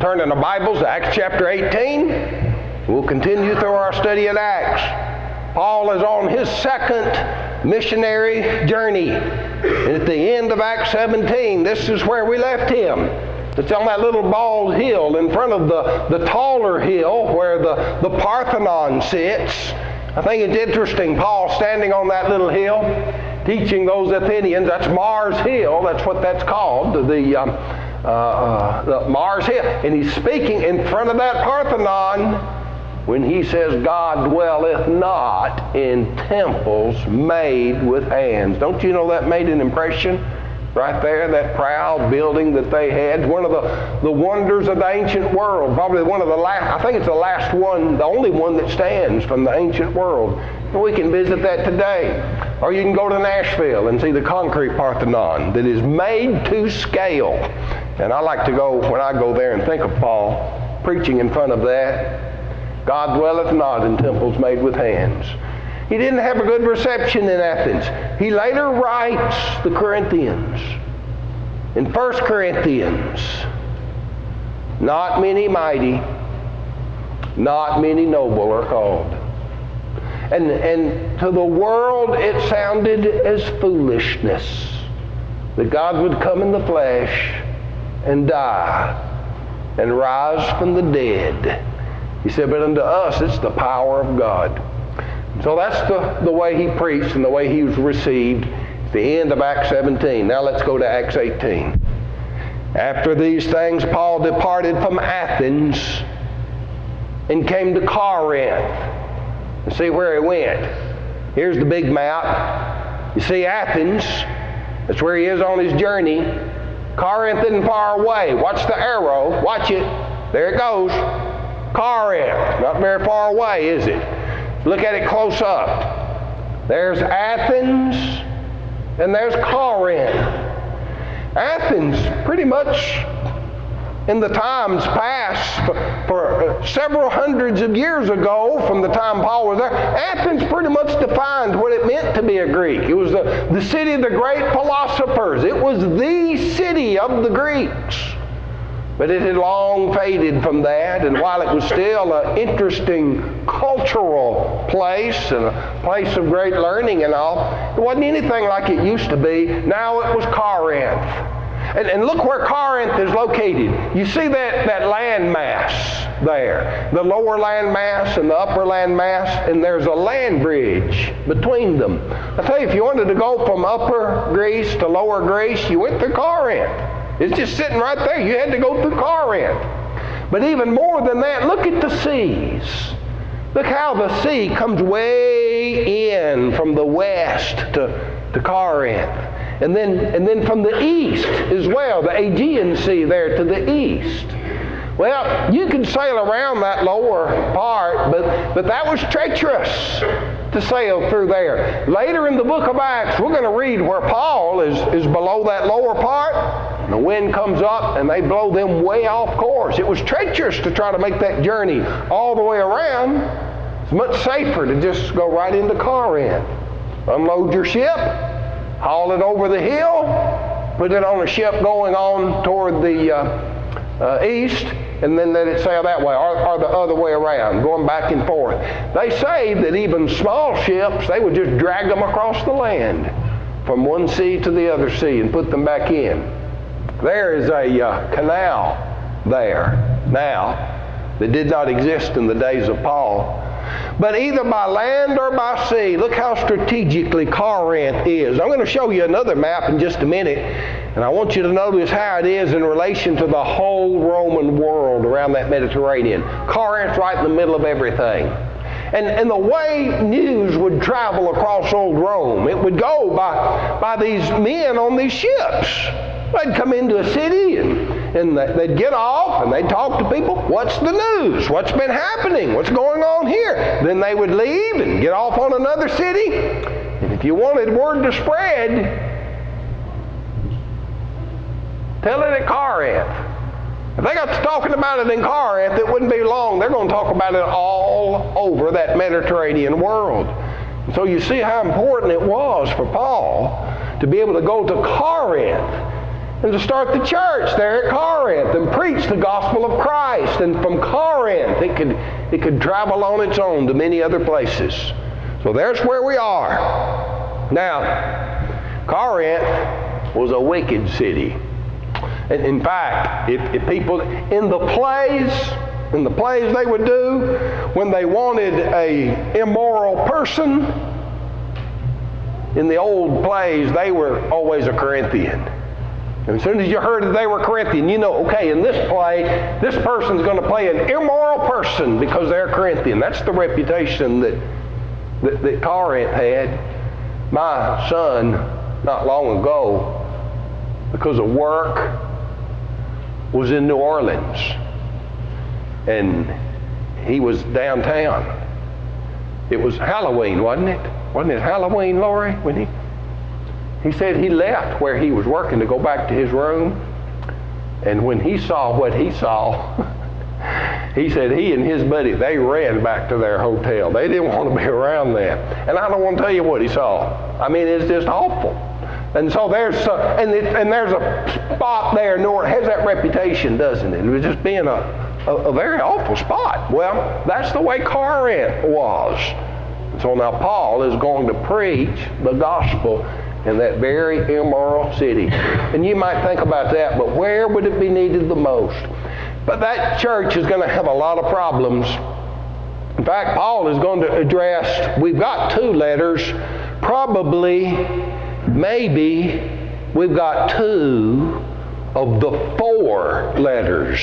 Turn in the Bibles to Acts chapter 18. We'll continue through our study in Acts. Paul is on his second missionary journey. And at the end of Acts 17, this is where we left him. It's on that little bald hill in front of the taller hill where the Parthenon sits. I think it's interesting, Paul standing on that little hill, teaching those Athenians. That's Mars Hill. That's what that's called, the Mars Hill. And he's speaking in front of that Parthenon when he says, God dwelleth not in temples made with hands. Don't you know that made an impression? Right there, that proud building that they had. One of the wonders of the ancient world. Probably one of the last, I think it's the last one, the only one that stands from the ancient world. And we can visit that today. Or you can go to Nashville and see the concrete Parthenon that is made to scale. And I like to go, when I go there, and think of Paul preaching in front of that. God dwelleth not in temples made with hands. He didn't have a good reception in Athens. He later writes the Corinthians. In 1 Corinthians, not many mighty, not many noble are called. And to the world it sounded as foolishness that God would come in the flesh and die and rise from the dead. He said, but unto us it's the power of God. So that's the way he preached and the way he was received at the end of Acts 17. Now let's go to Acts 18. After these things, Paul departed from Athens and came to Corinth. And see where he went. Here's the big map. You see Athens. That's where he is on his journey. Corinth isn't far away. Watch the arrow. Watch it. There it goes. Corinth. Not very far away, is it? Look at it close up. There's Athens and there's Corinth. Athens, pretty much in the times past, for several hundreds of years ago, from the time Paul was there, Athens pretty much defined what it meant to be a Greek. It was the city of the great philosophers. It was the city of the Greeks. But it had long faded from that, and while it was still an interesting cultural place and a place of great learning and all, it wasn't anything like it used to be. Now it was Corinth. And look where Corinth is located. You see that land mass there, the lower land mass and the upper land mass, and there's a land bridge between them. I tell you, if you wanted to go from upper Greece to lower Greece, you went through Corinth. It's just sitting right there. You had to go through Corinth. But even more than that, look at the seas. Look how the sea comes way in from the west to Corinth. And then from the east as well, the Aegean Sea there to the east. Well, you could sail around that lower part, but that was treacherous to sail through there. Later in the book of Acts, we're going to read where Paul is below that lower part. And the wind comes up and they blow them way off course. It was treacherous to try to make that journey all the way around. It's much safer to just go right into Corinth. Unload your ship, haul it over the hill, put it on a ship going on toward the east, and then let it sail that way, or the other way around, going back and forth. They say that even small ships, they would just drag them across the land from one sea to the other sea and put them back in. There is a canal there now that did not exist in the days of Paul. But either by land or by sea, look how strategically Corinth is. I'm going to show you another map in just a minute, and I want you to notice how it is in relation to the whole Roman world around that Mediterranean. Corinth's right in the middle of everything. And the way news would travel across old Rome, it would go by these men on these ships. They'd come into a city and they'd get off and they'd talk to people. What's the news? What's been happening? What's going on here? Then they would leave and get off on another city. And if you wanted word to spread, tell it at Corinth. If they got to talking about it in Corinth, it wouldn't be long. They're going to talk about it all over that Mediterranean world. So you see how important it was for Paul to be able to go to Corinth and to start the church there at Corinth and preach preach the gospel of Christ. And from Corinth, it could travel on its own to many other places. So there's where we are. Now, Corinth was a wicked city. And in fact, if people in the plays they would do, when they wanted a immoral person, in the old plays, they were always a Corinthian. And as soon as you heard that they were Corinthian, you know, okay, in this play, this person's going to play an immoral person because they're Corinthian. That's the reputation that Corinth had. My son, not long ago, because of work, was in New Orleans. And he was downtown. It was Halloween, wasn't it? Wasn't it Halloween, Lori? When he said he left where he was working to go back to his room. And when he saw what he saw, he said he and his buddy, they ran back to their hotel. They didn't want to be around that. And I don't want to tell you what he saw. I mean, it's just awful. And so there's a spot there, North, has that reputation, doesn't it? It was just being a very awful spot. Well, that's the way Corinth was. So now Paul is going to preach the gospel in that very immoral city. And you might think about that, but where would it be needed the most? But that church is going to have a lot of problems. In fact, Paul is going to address, we've got 2 letters, probably, maybe, we've got 2 of the 4 letters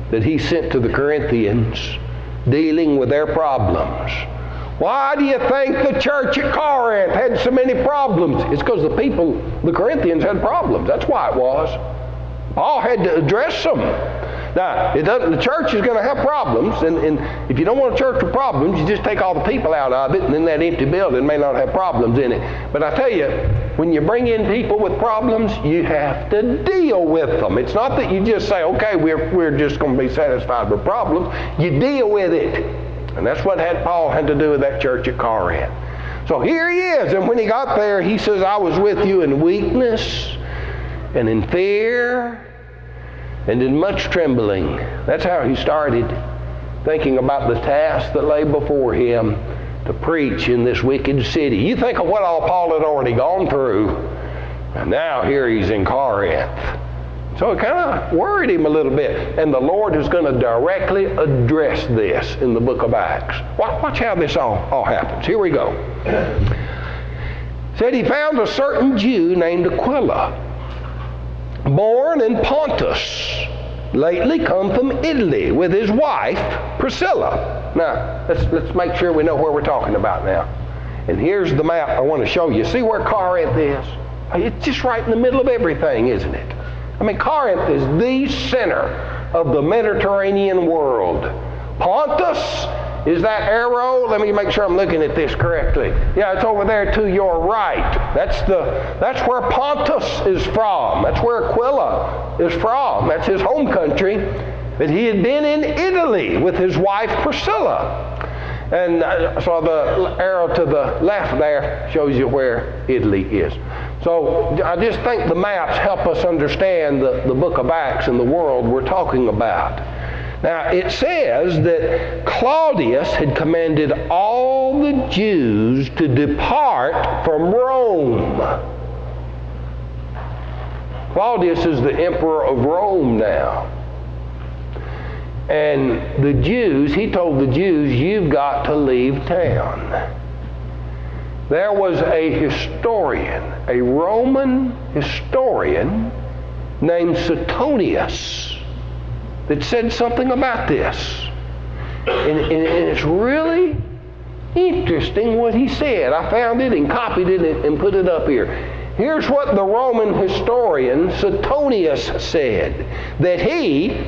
that he sent to the Corinthians dealing with their problems. Why do you think the church at Corinth had so many problems? It's because the Corinthians had problems. That's why it was. Paul had to address them. Now, the church is going to have problems, and if you don't want a church with problems, you just take all the people out of it, and then that empty building may not have problems in it. But I tell you, when you bring in people with problems, you have to deal with them. It's not that you just say, okay, we're just going to be satisfied with problems. You deal with it. And that's what Paul had to do with that church at Corinth. So here he is, and when he got there, he says, I was with you in weakness and in fear and in much trembling. That's how he started, thinking about the task that lay before him to preach in this wicked city. You think of what all Paul had already gone through, and now here he's in Corinth. So it kind of worried him a little bit. And the Lord is going to directly address this in the book of Acts. Watch how this all happens. Here we go. Said he found a certain Jew named Aquila, born in Pontus, lately come from Italy with his wife Priscilla. Now, let's make sure we know where we're talking about now. And here's the map I want to show you. See where Corinth is? It's just right in the middle of everything, isn't it? I mean, Corinth is the center of the Mediterranean world. Pontus is that arrow. Let me make sure I'm looking at this correctly. Yeah, it's over there to your right. That's where Pontus is from. That's where Aquila is from. That's his home country. But he had been in Italy with his wife Priscilla. And so the arrow to the left there shows you where Italy is. So I just think the maps help us understand the book of Acts and the world we're talking about. Now it says that Claudius had commanded all the Jews to depart from Rome. Claudius is the emperor of Rome now. And the Jews, he told the Jews, you've got to leave town. There was a historian, a Roman historian named Suetonius that said something about this. And it's really interesting what he said. I found it and copied it and put it up here. Here's what the Roman historian Suetonius said. That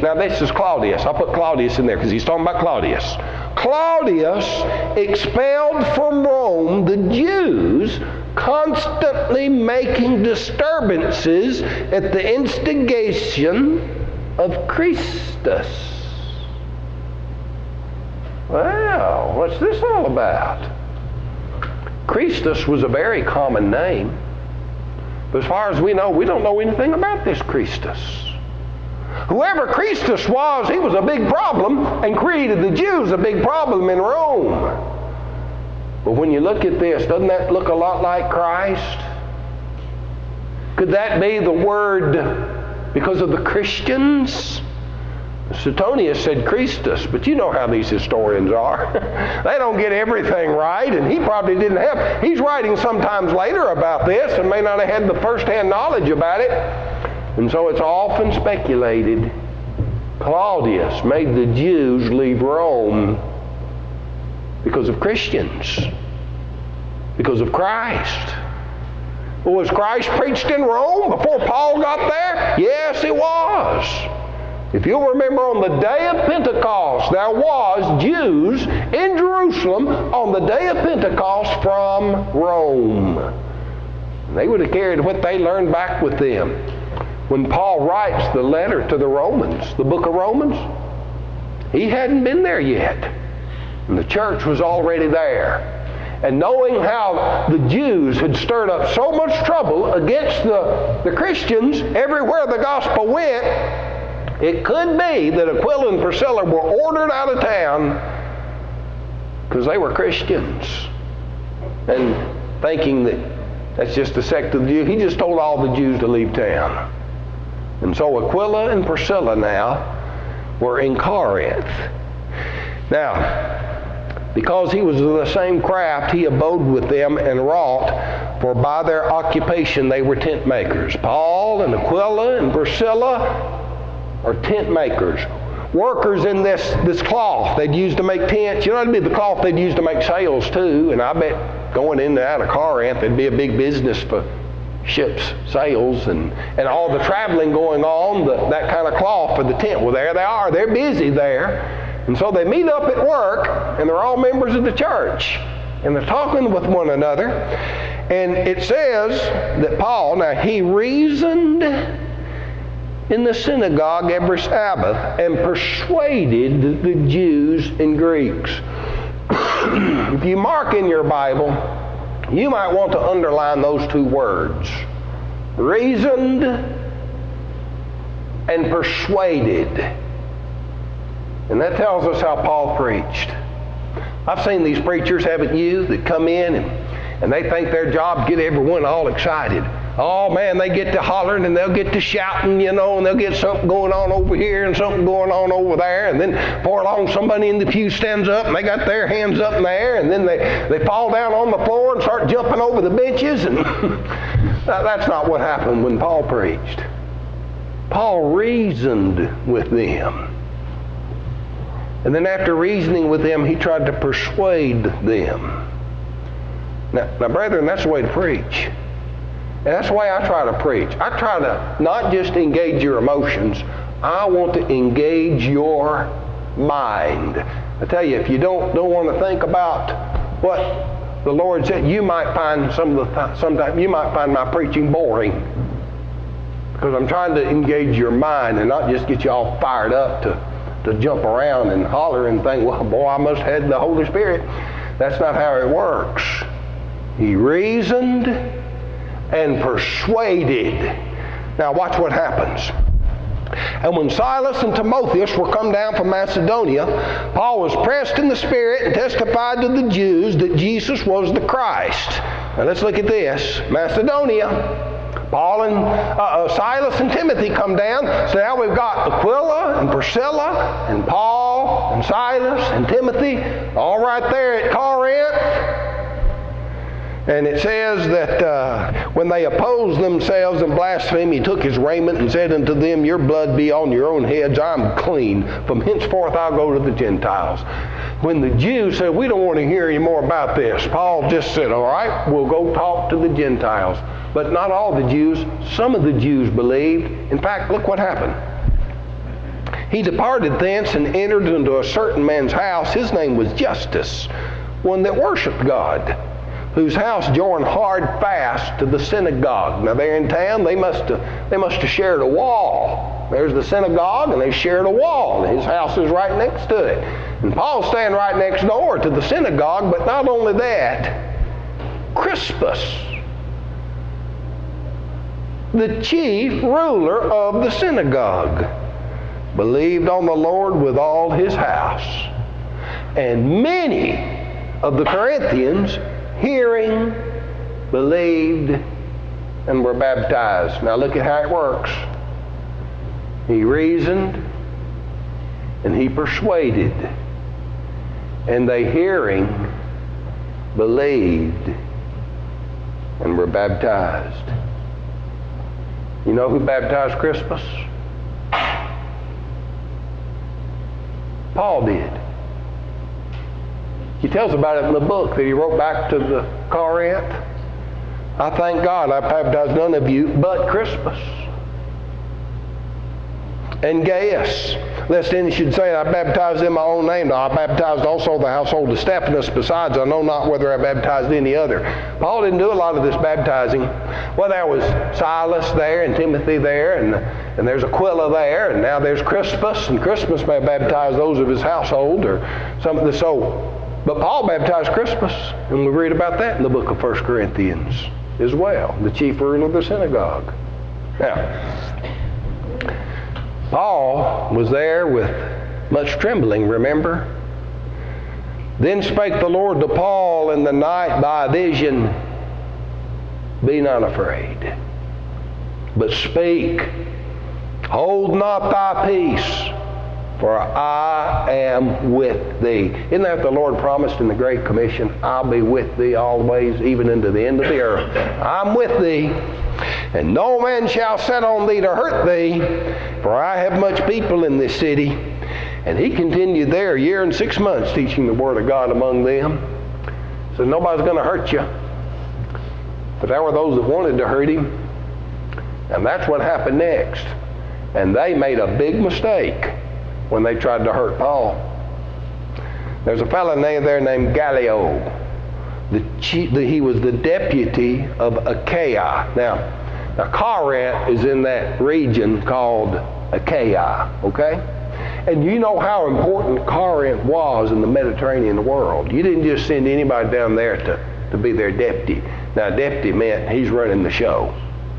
now this is Claudius. I'll put Claudius in there because he's talking about Claudius. Claudius expelled from Rome the Jews, constantly making disturbances at the instigation of Christus. Well, what's this all about? Christus was a very common name. But as far as we know, we don't know anything about this Christus. Whoever Christus was, he was a big problem and created the Jews a big problem in Rome. But when you look at this, doesn't that look a lot like Christ? Could that be the word because of the Christians? Suetonius said Christus, but you know how these historians are. They don't get everything right, and he probably didn't have. He's writing sometimes later about this and may not have had the first-hand knowledge about it. And so it's often speculated Claudius made the Jews leave Rome because of Christians, because of Christ. Well, was Christ preached in Rome before Paul got there? Yes, it was. If you'll remember, on the day of Pentecost, there was Jews in Jerusalem on the day of Pentecost from Rome. And they would have carried what they learned back with them. When Paul writes the letter to the Romans, the book of Romans, he hadn't been there yet. And the church was already there. And knowing how the Jews had stirred up so much trouble against the Christians everywhere the gospel went, it could be that Aquila and Priscilla were ordered out of town because they were Christians. And thinking that that's just a sect of the Jews, he just told all the Jews to leave town. And so Aquila and Priscilla now were in Corinth. Now, because he was of the same craft, he abode with them and wrought, for by their occupation they were tent makers. Paul and Aquila and Priscilla are tent makers. Workers in this cloth they'd use to make tents. You know, it'd be the cloth they'd use to make sails too. And I bet going in and out of Corinth, it'd be a big business for ships, sails, and all the traveling going on, that kind of cloth for the tent. Well, there they are. They're busy there. And so they meet up at work, and they're all members of the church. And they're talking with one another. And it says that Paul, now he reasoned in the synagogue every Sabbath and persuaded the Jews and Greeks. If you mark in your Bible, you might want to underline those two words. Reasoned and persuaded. And that tells us how Paul preached. I've seen these preachers, haven't you, that come in and they think their job get everyone all excited. Oh man, they get to hollering and they'll get to shouting, you know, and they'll get something going on over here and something going on over there. And then before long, somebody in the pew stands up and they got their hands up in the air, and then they fall down on the floor and start jumping over the benches. And that's not what happened when Paul preached. Paul reasoned with them. And then after reasoning with them, he tried to persuade them. Now, brethren, that's the way to preach. And that's the way I try to preach. I try to not just engage your emotions. I want to engage your mind. I tell you, if you don't want to think about what the Lord said, you might find sometimes you might find my preaching boring, because I'm trying to engage your mind and not just get you all fired up to jump around and holler and think, well, boy, I must have had the Holy Spirit. That's not how it works. He reasoned and persuaded. Now watch what happens. And when Silas and Timotheus were come down from Macedonia, Paul was pressed in the Spirit and testified to the Jews that Jesus was the Christ. Now let's look at this. Macedonia. Paul and Silas and Timothy come down. So now we've got Aquila and Priscilla and Paul and Silas and Timothy all right there at Corinth. And it says that when they opposed themselves and blasphemed, he took his raiment and said unto them, your blood be on your own heads. I'm clean. From henceforth I'll go to the Gentiles. When the Jews said, we don't want to hear any more about this, Paul just said, all right, we'll go talk to the Gentiles. But not all the Jews. Some of the Jews believed. In fact, look what happened. He departed thence and entered into a certain man's house. His name was Justus, one that worshiped God, whose house joined hard fast to the synagogue. Now they're in town, they must have shared a wall. There's the synagogue, and they shared a wall. His house is right next to it. And Paul's staying right next door to the synagogue, but not only that, Crispus, the chief ruler of the synagogue. believed on the Lord with all his house. And many of the Corinthians, hearing, believed, and were baptized. Now look at how it works. He reasoned, and he persuaded, and they hearing, believed, and were baptized. You know who baptized Crispus? Paul did. He tells about it in the book that he wrote back to the Corinth. I thank God I baptized none of you but Crispus and Gaius, lest any should say I baptized in my own name. No, I baptized also the household of Stephanas. Besides, I know not whether I baptized any other. Paul didn't do a lot of this baptizing. Well, there was Silas there and Timothy there, and there's Aquila there, and now there's Crispus, and Crispus may baptize those of his household or something. But Paul baptized Crispus, and we read about that in the book of 1 Corinthians as well, the chief ruler of the synagogue. Now, Paul was there with much trembling, remember? Then spake the Lord to Paul in the night by a vision, be not afraid, but speak. Hold not thy peace, for I am with thee. Isn't that the Lord promised in the Great Commission? I'll be with thee always, even unto the end of the earth. I'm with thee, and no man shall set on thee to hurt thee, for I have much people in this city. And he continued there a year and 6 months teaching the Word of God among them. So nobody's going to hurt you. But there were those that wanted to hurt him. And that's what happened next. And they made a big mistake when they tried to hurt Paul. There's a fellow there named Gallio. He was the deputy of Achaia. Now Corinth is in that region called Achaia, okay? And you know how important Corinth was in the Mediterranean world. You didn't just send anybody down there to be their deputy. Now, deputy meant he's running the show,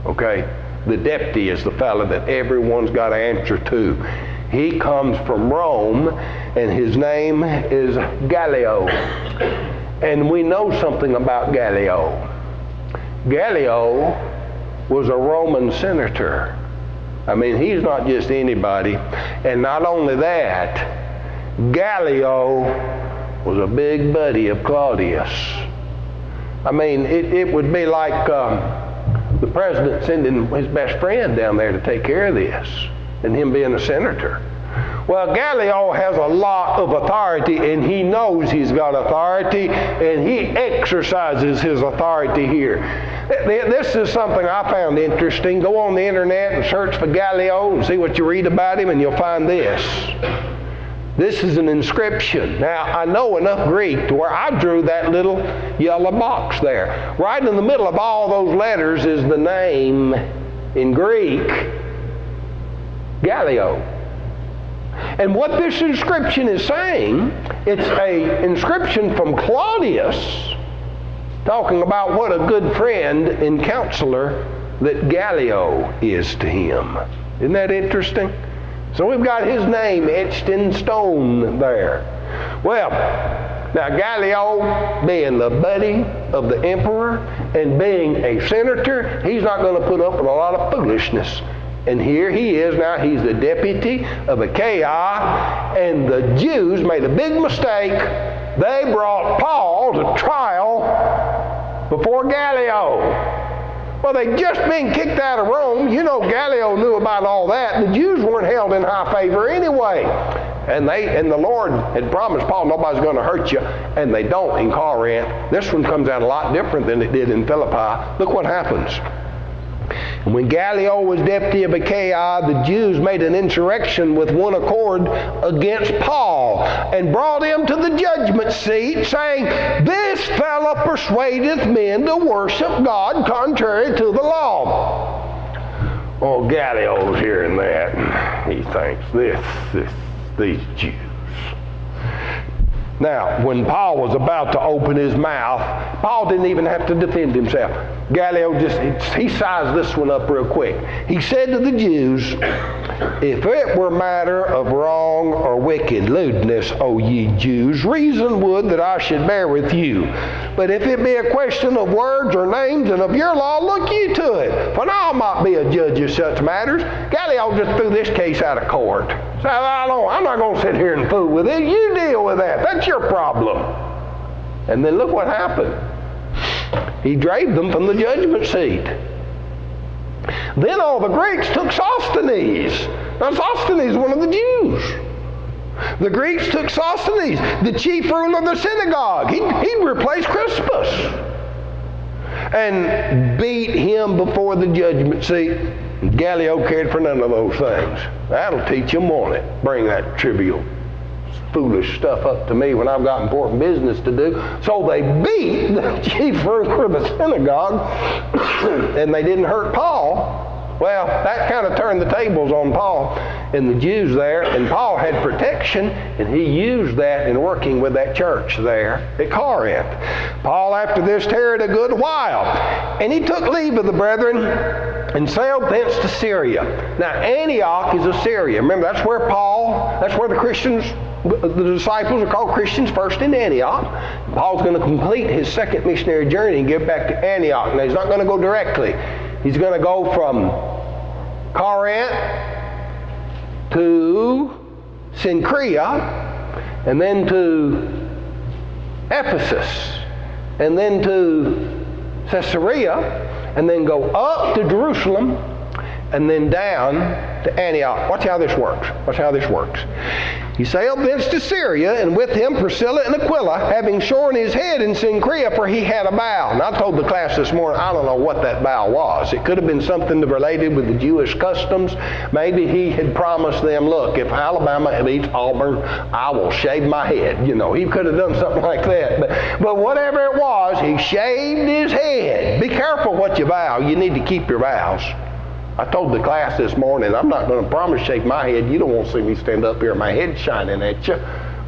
okay? The deputy is the fellow that everyone's got to answer to. He comes from Rome, and his name is Gallio. And we know something about Gallio. Gallio was a Roman senator. I mean, he's not just anybody. And not only that, Gallio was a big buddy of Claudius. I mean, it would be like the president sending his best friend down there to take care of this, and him being a senator. Well, Gallio has a lot of authority, and he knows he's got authority, and he exercises his authority here. This is something I found interesting. Go on the internet and search for Gallio and see what you read about him, and you'll find this. This is an inscription. Now, I know enough Greek to where I drew that little yellow box there. Right in the middle of all those letters is the name in Greek, Gallio. And what this inscription is saying, it's an inscription from Claudius talking about what a good friend and counselor that Gallio is to him. Isn't that interesting? So we've got his name etched in stone there. Well, now Gallio, being the buddy of the emperor and being a senator, he's not going to put up with a lot of foolishness. And here he is now, he's the deputy of Achaia, and the Jews made a big mistake. They brought Paul to trial before Gallio. Well, they'd just been kicked out of Rome. You know, Gallio knew about all that. The Jews weren't held in high favor anyway. And the Lord had promised Paul, nobody's going to hurt you. And they don't in Corinth. This one comes out a lot different than it did in Philippi. Look what happens. And when Gallio was deputy of Achaia, the Jews made an insurrection with one accord against Paul and brought him to the judgment seat, saying, "This fellow persuadeth men to worship God contrary to the law." Oh, Gallio's hearing that. He thinks, these Jews. Now, when Paul was about to open his mouth, Paul didn't even have to defend himself. Gallio he sized this one up real quick. He said to the Jews, if it were matter of wrong or wicked lewdness, O ye Jews, reason would that I should bear with you. But if it be a question of words or names and of your law, look ye to it. For now I might be a judge of such matters. Gallio just threw this case out of court. So I'm not going to sit here and fool with it. You deal with that. That's your problem. And then look what happened. He drave them from the judgment seat. Then all the Greeks took Sosthenes. Now Sosthenes is one of the Jews. The Greeks took Sosthenes, the chief ruler of the synagogue. He'd replaced Crispus. And beat him before the judgment seat. Gallio cared for none of those things. That'll teach him, won't it? Bring that trivial, foolish stuff up to me when I've got important business to do. So they beat the chief ruler of the synagogue, and they didn't hurt Paul. Well, that kind of turned the tables on Paul and the Jews there, and Paul had protection, and he used that in working with that church there at Corinth. Paul, after this, tarried a good while, and he took leave of the brethren and sailed thence to Syria. Now, Antioch is Assyria. Remember, that's where the Christians, the disciples are called Christians first in Antioch. Paul's going to complete his second missionary journey and get back to Antioch. Now, he's not going to go directly. He's going to go from Corinth to Cenchrea, and then to Ephesus, and then to Caesarea, and then go up to Jerusalem, and then down to Antioch. Watch how this works. He sailed thence to Syria, and with him Priscilla and Aquila, having shorn his head in Cenchrea, for he had a vow. And I told the class this morning, I don't know what that vow was. It could have been something related with the Jewish customs. Maybe he had promised them, look, if Alabama beats Auburn, I will shave my head. You know, he could have done something like that. But whatever it was, he shaved his head. Be careful what you vow. You need to keep your vows. I told the class this morning, I'm not going to promise shave my head. You don't want to see me stand up here, my head shining at you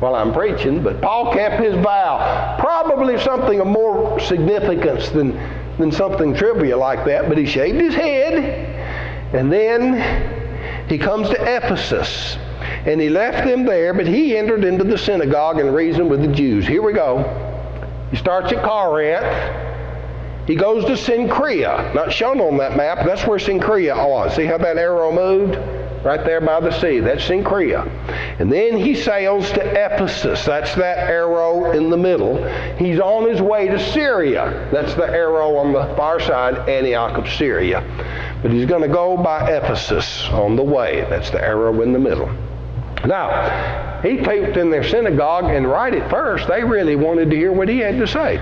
while I'm preaching. But Paul kept his vow. Probably something of more significance than something trivial like that. But he shaved his head, and then he comes to Ephesus. And he left them there, but he entered into the synagogue and reasoned with the Jews. Here we go. He starts at Corinth. He goes to Cenchrea. Not shown on that map. That's where Cenchrea was. See how that arrow moved? Right there by the sea. That's Cenchrea. And then he sails to Ephesus. That's that arrow in the middle. He's on his way to Syria. That's the arrow on the far side, Antioch of Syria. But he's going to go by Ephesus on the way. That's the arrow in the middle. Now, he preached in their synagogue, and right at first, they really wanted to hear what he had to say.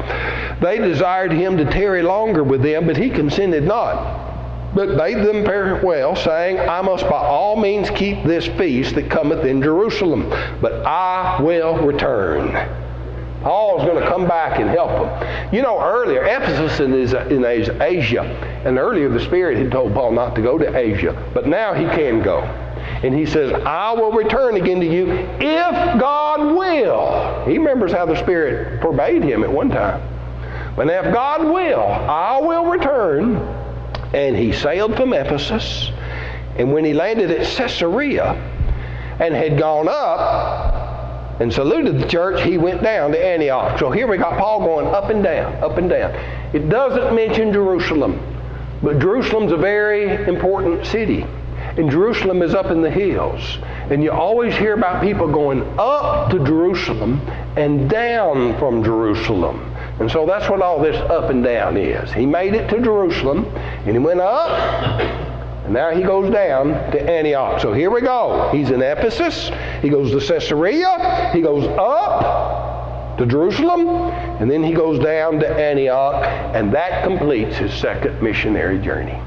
They desired him to tarry longer with them, but he consented not, but bade them farewell, saying, I must by all means keep this feast that cometh in Jerusalem, but I will return. Paul's going to come back and help them. You know, earlier, Ephesus is in Asia, and earlier the Spirit had told Paul not to go to Asia, but now he can go. And he says, I will return again to you if God will. He remembers how the Spirit forbade him at one time. But if God will, I will return. And he sailed from Ephesus. And when he landed at Caesarea and had gone up and saluted the church, he went down to Antioch. So here we got Paul going up and down, up and down. It doesn't mention Jerusalem, but Jerusalem's a very important city. And Jerusalem is up in the hills. And you always hear about people going up to Jerusalem and down from Jerusalem. And so that's what all this up and down is. He made it to Jerusalem, and he went up, and now he goes down to Antioch. So here we go. He's in Ephesus. He goes to Caesarea. He goes up to Jerusalem, and then he goes down to Antioch, and that completes his second missionary journey.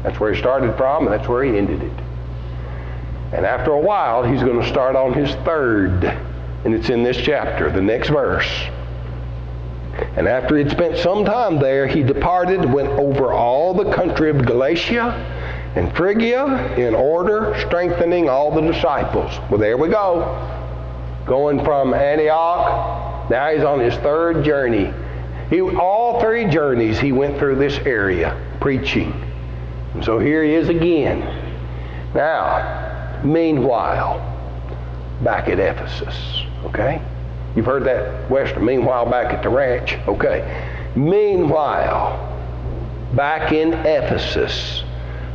That's where he started from, and that's where he ended it. And after a while, he's going to start on his third. And it's in this chapter, the next verse. And after he'd spent some time there, he departed, went over all the country of Galatia and Phrygia in order, strengthening all the disciples. Well, there we go. going from Antioch. Now he's on his third journey. All 3 journeys he went through this area preaching. And so here he is again. Now, meanwhile, back at Ephesus, okay? You've heard that Western, meanwhile back at the ranch, okay? Meanwhile, back in Ephesus,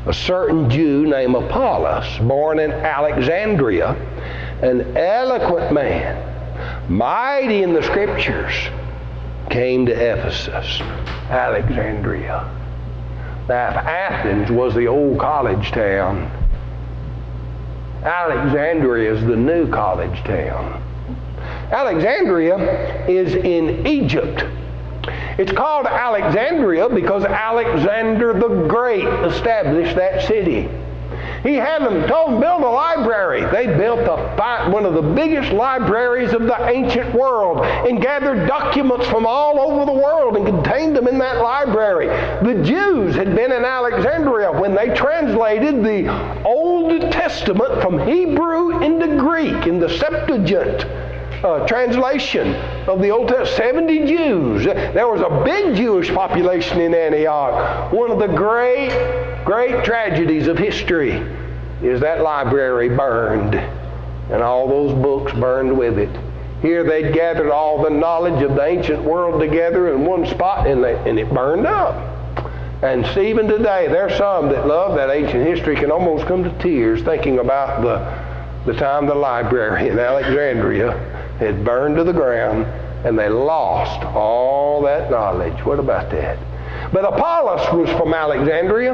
a certain Jew named Apollos, born in Alexandria, an eloquent man, mighty in the Scriptures, came to Ephesus, Alexandria. Now, if Athens was the old college town, Alexandria is the new college town. Alexandria is in Egypt. It's called Alexandria because Alexander the Great established that city. He had them told them build a library. They built one of the biggest libraries of the ancient world and gathered documents from all over the world and contained them in that library. The Jews had been in Alexandria when they translated the Old Testament from Hebrew into Greek in the Septuagint translation of the Old Testament. 70 Jews. There was a big Jewish population in Antioch. One of the great tragedies of history is that library burned and all those books burned with it. Here they'd gathered all the knowledge of the ancient world together in one spot and it burned up. And even today, there's some that love that ancient history can almost come to tears thinking about the time the library in Alexandria had burned to the ground and they lost all that knowledge. What about that? But Apollos was from Alexandria,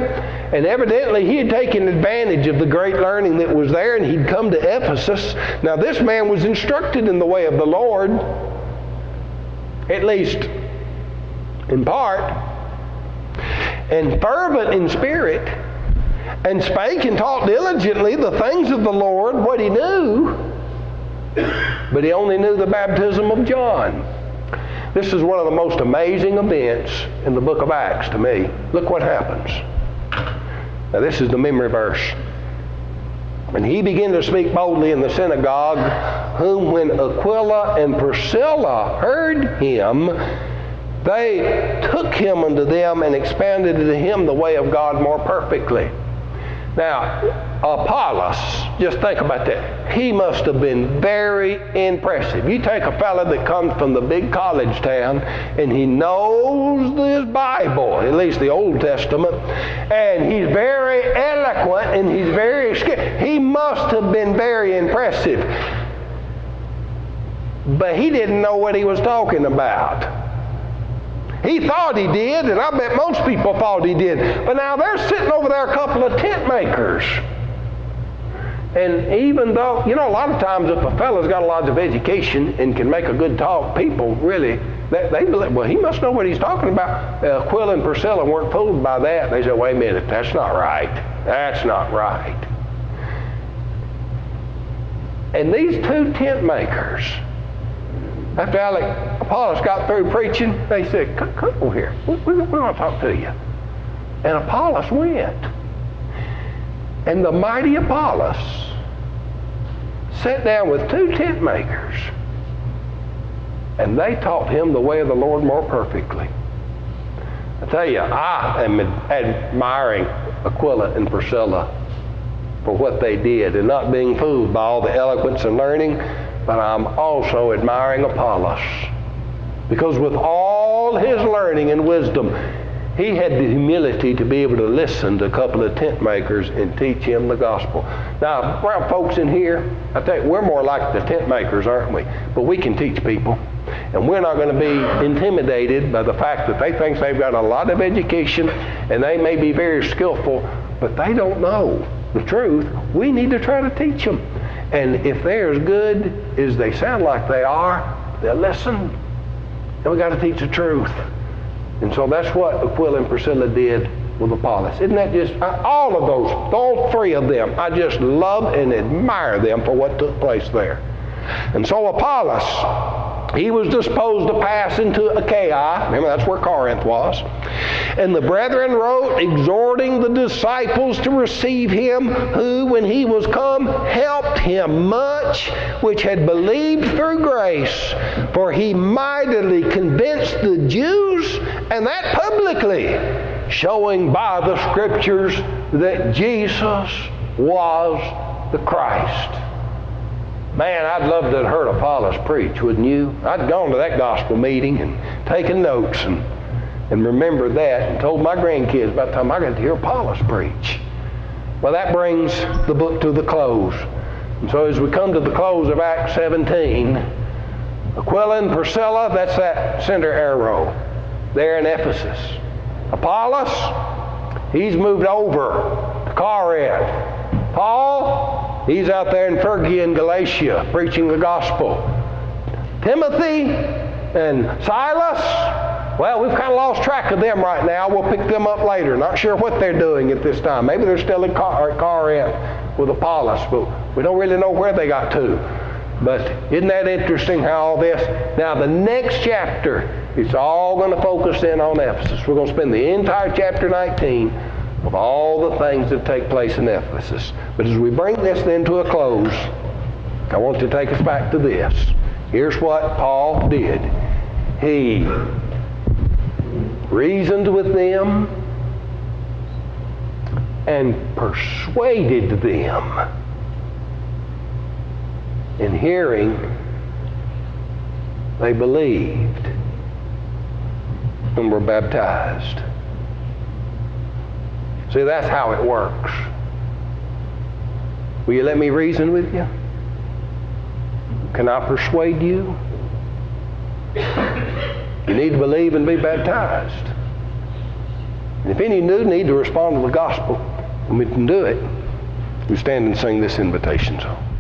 and evidently he had taken advantage of the great learning that was there, and he'd come to Ephesus. Now this man was instructed in the way of the Lord, at least in part, and fervent in spirit, and spake and taught diligently the things of the Lord, what he knew, but he only knew the baptism of John. This is one of the most amazing events in the book of Acts to me. Look what happens. Now this is the memory verse. And he began to speak boldly in the synagogue, whom when Aquila and Priscilla heard him, they took him unto them and expounded to him the way of God more perfectly. Now, Apollos, just think about that. He must have been very impressive. You take a fellow that comes from the big college town and he knows his Bible, at least the Old Testament, and he's very eloquent and he's very skilled. He must have been very impressive. But he didn't know what he was talking about. He thought he did, and I bet most people thought he did. But now they're sitting over there, a couple of tent makers. And even though, a lot of times if a fellow's got a lot of education and can make a good talk, people really, they believe, well, he must know what he's talking about. Aquila and Priscilla weren't fooled by that. They said, wait a minute, that's not right. That's not right. And these 2 tent makers, after Apollos got through preaching, they said, come over here. We want to talk to you. And Apollos went. And the mighty Apollos sat down with 2 tent makers. And they taught him the way of the Lord more perfectly. I tell you, I am admiring Aquila and Priscilla for what they did and not being fooled by all the eloquence and learning. But I'm also admiring Apollos, because with all his learning and wisdom, he had the humility to be able to listen to a couple of tent makers and teach him the gospel. Now, around folks in here, I tell you, we're more like the tent makers, aren't we? But we can teach people. And we're not going to be intimidated by the fact that they think they've got a lot of education and they may be very skillful, but they don't know the truth. We need to try to teach them. And if they're as good as they sound like they are, they'll listen. And we got to teach the truth. And so that's what Aquila and Priscilla did with Apollos. Isn't that just, all of those, all 3 of them, I just love and admire them for what took place there. And so Apollos he was disposed to pass into Achaia. Remember, that's where Corinth was. And the brethren wrote, exhorting the disciples to receive him, who, when he was come, helped him much, which had believed through grace. For he mightily convinced the Jews, and that publicly, showing by the Scriptures that Jesus was the Christ. Man, I'd love to have heard Apollos preach, wouldn't you? I'd gone to that gospel meeting and taken notes and remembered that and told my grandkids about the time I got to hear Apollos preach. Well, that brings the book to the close. And so as we come to the close of Acts 17, Aquila and Priscilla, that's that center arrow there in Ephesus. Apollos, he's moved over to Corinth. Paul, he's out there in Phrygia and Galatia preaching the gospel. Timothy and Silas, well, we've kind of lost track of them right now. We'll pick them up later. Not sure what they're doing at this time. Maybe they're still in Corinth with Apollos, but we don't really know where they got to. But isn't that interesting how all this? Now the next chapter, it's all going to focus in on Ephesus. We're going to spend the entire chapter 19 of all the things that take place in Ephesus. But as we bring this then to a close, I want to take us back to this. Here's what Paul did. He reasoned with them and persuaded them. In hearing, they believed and were baptized. See, that's how it works. Will you let me reason with you? Can I persuade you? You need to believe and be baptized. And if any do need to respond to the gospel, we can do it. We stand and sing this invitation song.